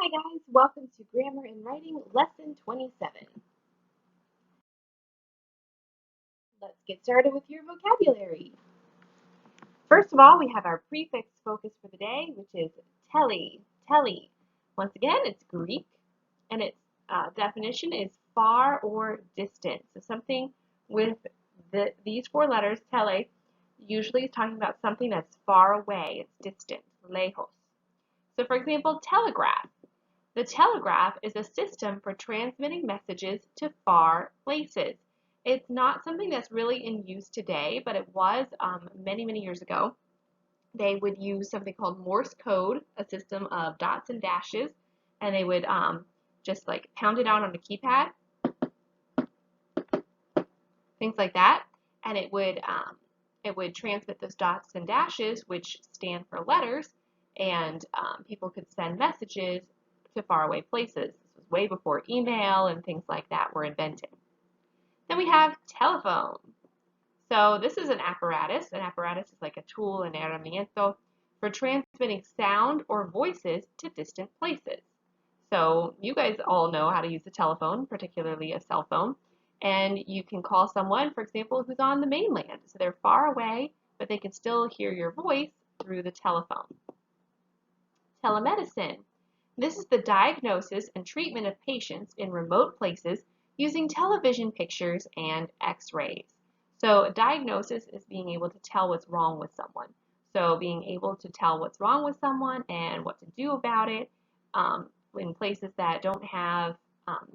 Hi guys, welcome to Grammar and Writing Lesson 27. Let's get started with your vocabulary. First of all, we have our prefix focus for the day, which is tele. Once again, it's Greek, and its definition is far or distant. So something with these four letters, tele, usually is talking about something that's far away, it's distant, lejos. So for example, telegraph. The telegraph is a system for transmitting messages to far places. It's not something that's really in use today, but it was many years ago. They would use something called Morse code, a system of dots and dashes, and they would just like pound it out on a keypad, things like that, and it would transmit those dots and dashes, which stand for letters, and people could send messages to faraway places. This was way before email and things like that were invented. Then we have telephone. So this is an apparatus. An apparatus is like a tool, an herramiento, for transmitting sound or voices to distant places. So you guys all know how to use a telephone, particularly a cell phone, and you can call someone, for example, who's on the mainland. So they're far away, but they can still hear your voice through the telephone. Telemedicine. This is the diagnosis and treatment of patients in remote places using television pictures and x-rays. So a diagnosis is being able to tell what's wrong with someone. So being able to tell what's wrong with someone and what to do about it in places that don't have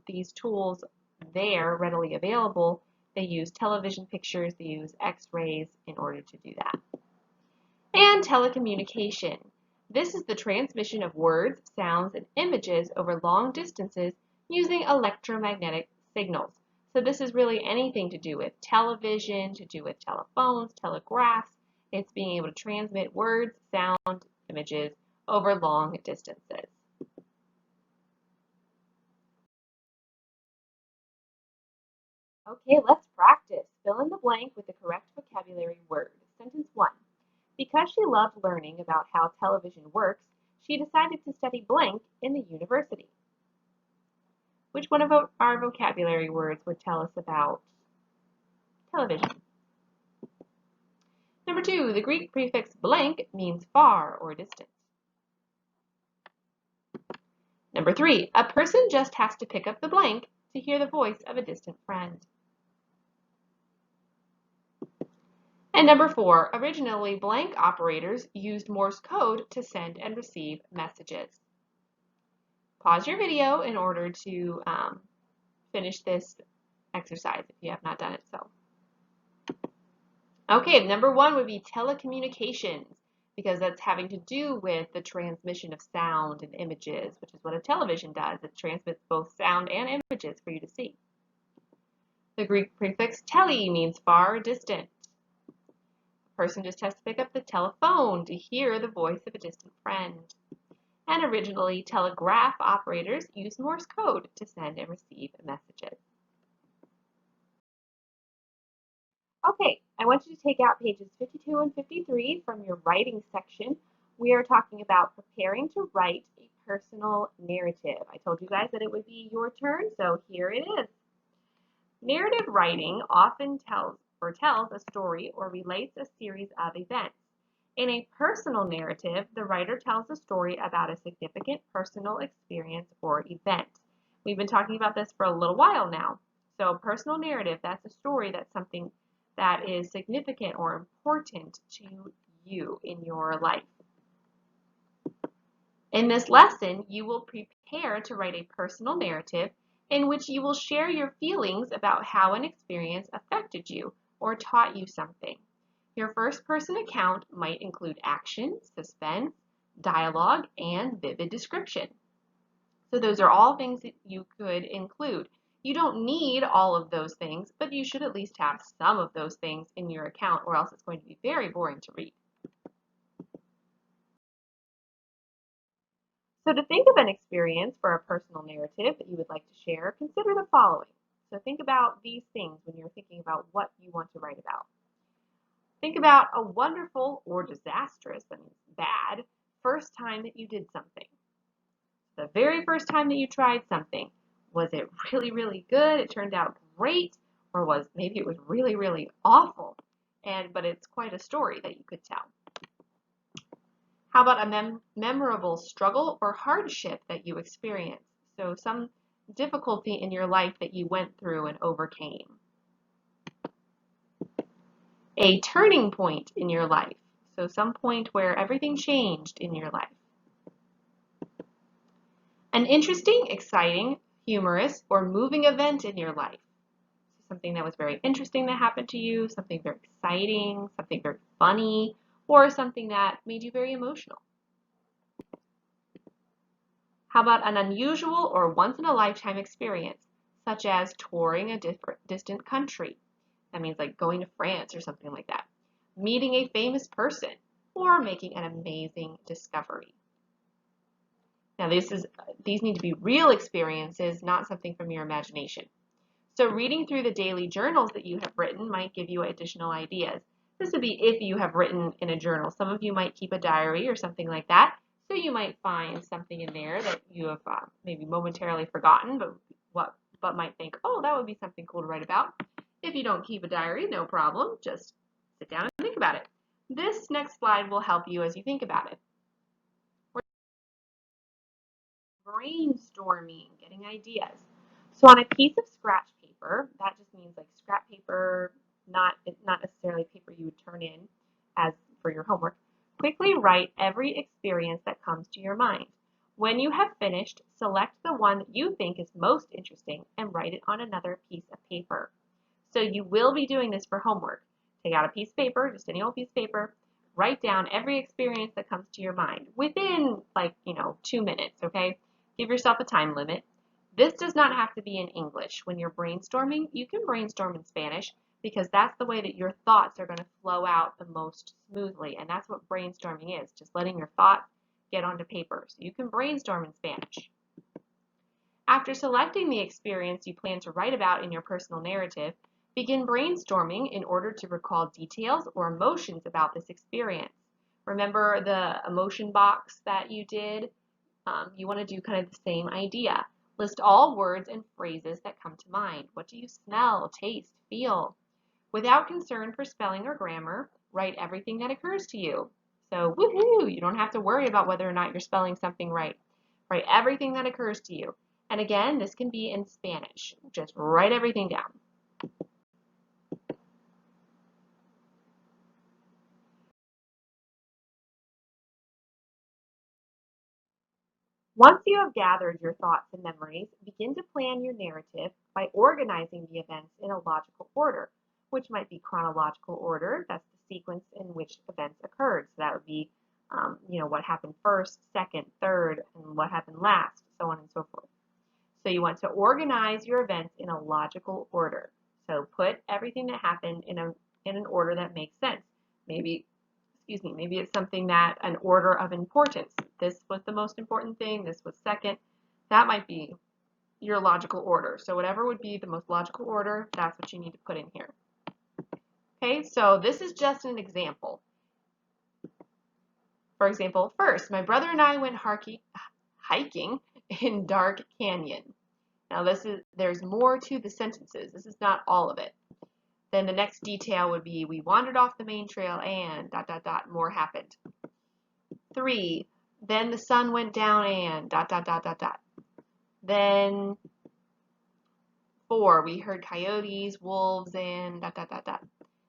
these tools there readily available, they use television pictures, they use x-rays in order to do that. And telecommunication. This is the transmission of words, sounds, and images over long distances using electromagnetic signals. So this is really anything to do with television, to do with telephones, telegraphs. It's being able to transmit words, sound, images over long distances. Okay, let's practice. Fill in the blank with the correct vocabulary word. Sentence 1. Because she loved learning about how television works, she decided to study blank in the university. Which one of our vocabulary words would tell us about television? Number 2, the Greek prefix blank means far or distant. Number 3, a person just has to pick up the blank to hear the voice of a distant friend. And number 4, originally blank operators used Morse code to send and receive messages. Pause your video in order to finish this exercise if you have not done it so. Okay, number 1 would be telecommunications, because that's having to do with the transmission of sound and images, which is what a television does. It transmits both sound and images for you to see. The Greek prefix tele means far or distant. A person just has to pick up the telephone to hear the voice of a distant friend. And originally, telegraph operators used Morse code to send and receive messages. Okay, I want you to take out pages 52 and 53 from your writing section. We are talking about preparing to write a personal narrative. I told you guys that it would be your turn, so here it is. Narrative writing often tells a story or relates a series of events. In a personal narrative, the writer tells a story about a significant personal experience or event. We've been talking about this for a little while now. So personal narrative, that's a story, that's something that is significant or important to you in your life. In this lesson, you will prepare to write a personal narrative in which you will share your feelings about how an experience affected you or taught you something. Your first-person account might include action, suspense, dialogue, and vivid description. So those are all things that you could include. You don't need all of those things, but you should at least have some of those things in your account, or else it's going to be very boring to read. So to think of an experience for a personal narrative that you would like to share, consider the following. So think about these things when you're thinking about what you want to write about. Think about a wonderful or disastrous, bad, first time that you did something. the very first time that you tried something. Was it really, really good? It turned out great, or maybe it was really, really awful? But it's quite a story that you could tell. How about a memorable struggle or hardship that you experienced? So some difficulty in your life that you went through and overcame. A turning point in your life. So some point where everything changed in your life. An interesting, exciting, humorous, or moving event in your life. Something that was very interesting that happened to you, something very exciting, something very funny, or something that made you very emotional. How about an unusual or once-in-a-lifetime experience, such as touring a distant country? That means like going to France or something like that. Meeting a famous person, or making an amazing discovery. Now these need to be real experiences, not something from your imagination. So reading through the daily journals that you have written might give you additional ideas. This would be if you have written in a journal. Some of you might keep a diary or something like that. So you might find something in there that you have maybe momentarily forgotten, but might think, oh, that would be something cool to write about. If you don't keep a diary, no problem. Just sit down and think about it. This next slide will help you as you think about it. Brainstorming, getting ideas. So on a piece of scratch paper, that just means like scrap paper, not necessarily paper you would turn in as for your homework, quickly write every experience that comes to your mind. When you have finished, select the one that you think is most interesting and write it on another piece of paper. So you will be doing this for homework. Take out a piece of paper, just any old piece of paper, write down every experience that comes to your mind within 2 minutes, okay? Give yourself a time limit. This does not have to be in English. When you're brainstorming, you can brainstorm in Spanish because that's the way that your thoughts are going to flow out the most smoothly. And that's what brainstorming is, just letting your thoughts get onto paper. So you can brainstorm in Spanish. After selecting the experience you plan to write about in your personal narrative, begin brainstorming in order to recall details or emotions about this experience. Remember the emotion box that you did? You want to do kind of the same idea. List all words and phrases that come to mind. What do you smell, taste, feel? Without concern for spelling or grammar, write everything that occurs to you. So, woohoo! You don't have to worry about whether or not you're spelling something right. Write everything that occurs to you. And again, this can be in Spanish. Just write everything down. Once you have gathered your thoughts and memories, begin to plan your narrative by organizing the events in a logical order, which might be chronological order. That's the sequence in which events occurred. So that would be, what happened first, second, third, and what happened last, so on and so forth. So you want to organize your events in a logical order. So put everything that happened in an order that makes sense. Maybe it's something that an order of importance. This was the most important thing, this was second. That might be your logical order. So whatever would be the most logical order, that's what you need to put in here. Okay, so this is just an example. For example, first, my brother and I went hiking in Dark Canyon. Now there's more to the sentences. This is not all of it. Then the next detail would be we wandered off the main trail and ... more happened. 3, then the sun went down and ... Then 4, we heard coyotes, wolves, and ...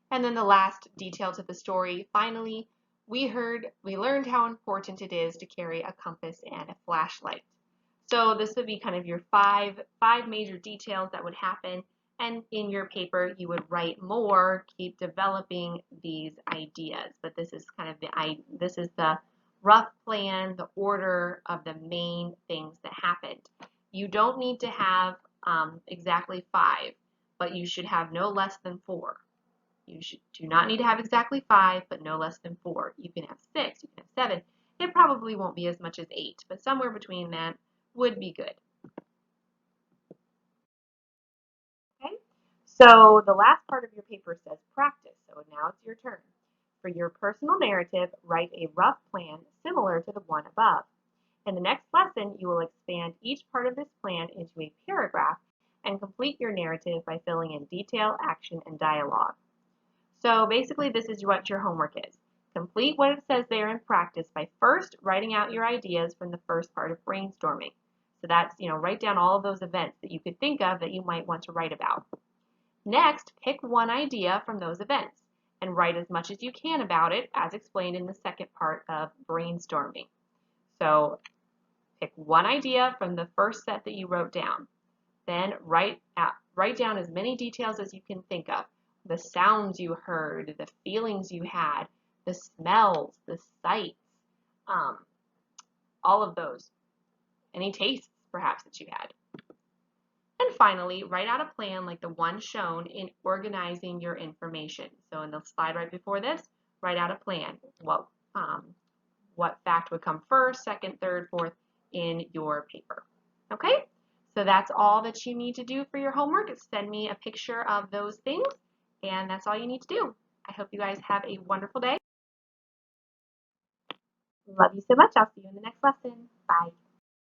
And then the last detail to the story, finally, we learned how important it is to carry a compass and a flashlight. So this would be kind of your five major details that would happen. And in your paper, you would write more, keep developing these ideas. But this is kind of the rough plan, the order of the main things that happened. You don't need to have exactly 5, but you should have no less than 4. Do not need to have exactly 5, but no less than 4. You can have 6, you can have 7. It probably won't be as much as 8, but somewhere between that would be good. Okay, so the last part of your paper says practice, so now it's your turn. For your personal narrative, write a rough plan similar to the one above. In the next lesson, you will expand each part of this plan into a paragraph and complete your narrative by filling in detail, action, and dialogue. So basically, this is what your homework is. Complete what it says there in practice by first writing out your ideas from the first part of brainstorming. So that's, write down all of those events that you could think of that you might want to write about. Next, pick one idea from those events and write as much as you can about it as explained in the second part of brainstorming. So pick one idea from the first set that you wrote down. Then write down as many details as you can think of. The sounds you heard, the feelings you had, the smells, the sights, all of those. Any tastes, perhaps, that you had. And finally, write out a plan like the one shown in organizing your information. So in the slide right before this, write out a plan. What fact would come first, second, third, fourth in your paper. Okay? So that's all that you need to do for your homework. Send me a picture of those things, and that's all you need to do. I hope you guys have a wonderful day. Love you so much. I'll see you in the next lesson. Bye.